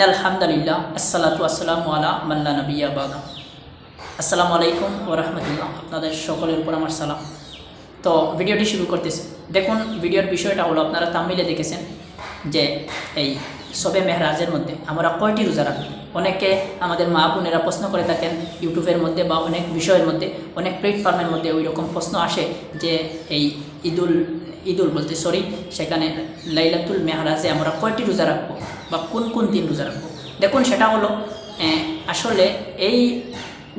ইন্নাল হামদুলিল্লাহ আসসালাতু ওয়াসসালামু আলা মান লা নাবিয়্যা বা'দা। আসসালামু আলাইকুম ওয়া রাহমাতুল্লাহ। আপনাদের সকলের উপর আমার সালাম। তো ভিডিওটি শুরু করতেছি। দেখুন, ভিডিওর বিষয়টা হলো, আপনারা তামিলে দেখেছেন যে এই শবে মেহরাজের মধ্যে আমরা কয়টি রোজা রাখি। অনেকে আমাদের মা বোনেরা প্রশ্ন করে থাকেন ইউটিউবের মধ্যে বা অনেক বিষয়ের মধ্যে, অনেক প্ল্যাটফর্মের মধ্যে ওই রকম প্রশ্ন আসে যে এই ঈদুল বলতে সেখানে লাইলাতুল মেহরাজে আমরা কয়টি রোজা রাখবো বা কোন কোন দিন রোজা রাখবো। দেখুন, সেটা হলো আসলে এই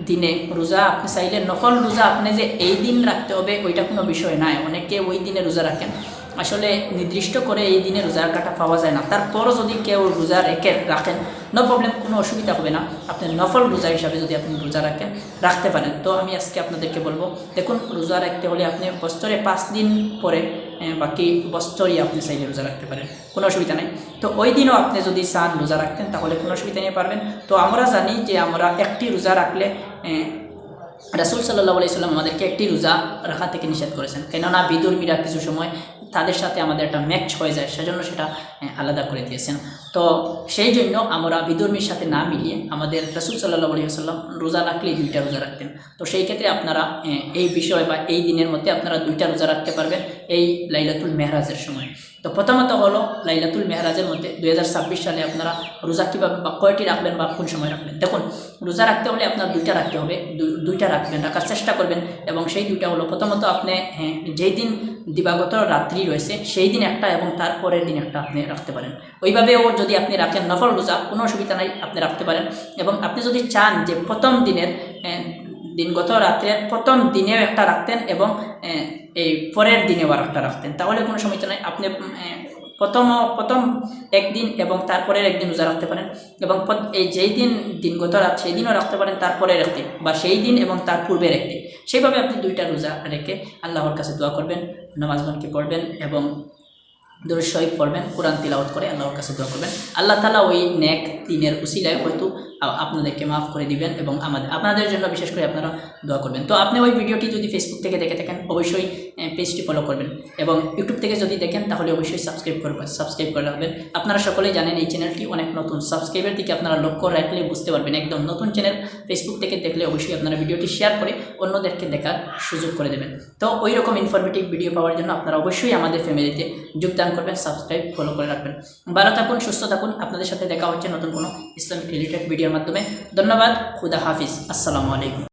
দিনে রোজা আপনি চাইলে নফল রোজা আপনি যে এই দিন রাখতে হবে ওইটা কোনো বিষয় নয়। অনেকে ওই দিনে রোজা রাখেন, আসলে নির্দিষ্ট করে এই দিনে রোজার কাটা পাওয়া যায় না। তারপরও যদি কেউ রোজা রাখেন, নো প্রবলেম, কোনো অসুবিধা হবে না। আপনি নফল রোজা হিসাবে যদি আপনি রোজা রাখতে পারেন। তো আমি আজকে আপনাদেরকে বলবো, দেখুন, রোজা রাখতে হলে আপনি বছরে 5 দিন পরে বাকি বছরই আপনি চাইলে রোজা রাখতে পারেন, কোনো অসুবিধা নেই। তো ওই দিনও আপনি যদি চান রোজা রাখতেন তাহলে কোনো অসুবিধা নিয়ে পারবেন। তো আমরা জানি যে আমরা একটি রোজা রাখলে রাসূল সাল্লাল্লাহু আলাইহি সাল্লাম আমাদেরকে একটি রোজা রাখা থেকে নিষেধ করেছেন, কেননা বিধর্মীরা কিছু সময় তাদের সাথে আমাদের একটা ম্যাচ হয়ে যায়, সেজন্য সেটা আলাদা করে দিয়েছেন। তো সেই জন্য আমরা বিধর্মীর সাথে না মিলিয়ে আমাদের রাসূল সাল্লাল্লাহু আলাইহি সাল্লাম রোজা রাখলে 2টা রোজা রাখতেন। তো সেই ক্ষেত্রে আপনারা এই বিষয় বা এই দিনের মধ্যে আপনারা 2টা রোজা রাখতে পারবেন এই লাইলাতুল মেহরাজের সময়। তো প্রথমত হলো লাইলাতুল মেহরাজের মধ্যে 2026 সালে আপনারা রোজা কীভাবে বা কয়টি রাখবেন বা কোন সময় রাখবেন। দেখুন, রোজা রাখতে হলে আপনার 2টা রাখতে হবে, 2টা রাখার চেষ্টা করবেন। এবং সেই 2টা হলো, প্রথমত আপনি যেই দিন দিবাগত রাত্রি রয়েছে সেই দিন একটা এবং তারপরের দিন একটা আপনি রাখতে পারেন। ওইভাবেও যদি আপনি রাখেন নফল রোজা, কোনো অসুবিধা নাই, আপনি রাখতে পারেন। এবং আপনি যদি চান যে প্রথম দিনগত রাত্রের প্রথম দিনেও একটা রাখতেন এবং এই পরের দিনেও আর একটা রাখতেন, তাহলে কোনো সমস্যা নাই। আপনি প্রথম একদিন এবং তারপরের একদিন রোজা রাখতে পারেন। এবং এই যেই দিন দিনগত রাত সেই দিনও রাখতে পারেন, তারপরের একদিন বা সেই দিন এবং তার পূর্বের একদিন। সেইভাবে আপনি 2টা রোজা রেখে আল্লাহর কাছে দোয়া করবেন, নামাজকে পড়বেন এবং দরুদ শরীফ পড়বেন, কোরআন তিলাওয়াত করে আল্লাহর কাছে দোয়া করবেন। আল্লাহ তাআলা ওই নেক দিনের উসিলায় হয়তো আপনাদেরকে মাফ করে দিবেন এবং আপনাদের জন্য বিশেষ করে আপনারা দোয়া করবেন। তো আপনি ওই ভিডিওটি যদি ফেসবুক থেকে দেখে থাকেন অবশ্যই পেজটি ফলো করবেন, এবং ইউটিউব থেকে যদি দেখেন তাহলে অবশ্যই সাবস্ক্রাইব করে রাখবেন। আপনারা সকলেই জানেন এই চ্যানেলটি অনেক নতুন, সাবস্ক্রাইবের দিকে আপনারা লক্ষ্য রাখলে বুঝতে পারবেন একদম নতুন চ্যানেল। ফেসবুক থেকে দেখলে অবশ্যই আপনারা ভিডিওটি শেয়ার করে অন্যদেরকে দেখার সুযোগ করে দেবেন। তো ওই রকম ইনফরমেটিভ ভিডিও পাওয়ার জন্য আপনারা অবশ্যই আমাদের ফ্যামিলিতে যোগদান করবেন, সাবস্ক্রাইব ফলো করে রাখবেন। ভালো থাকুন, সুস্থ থাকুন। আপনাদের সাথে দেখা হচ্ছে নতুন কোনো ইসলামিক রিলেটেড ভিডিওর মাধ্যমে। ধন্যবাদ। খুদা হাফিজ। আসসালামু আলাইকুম।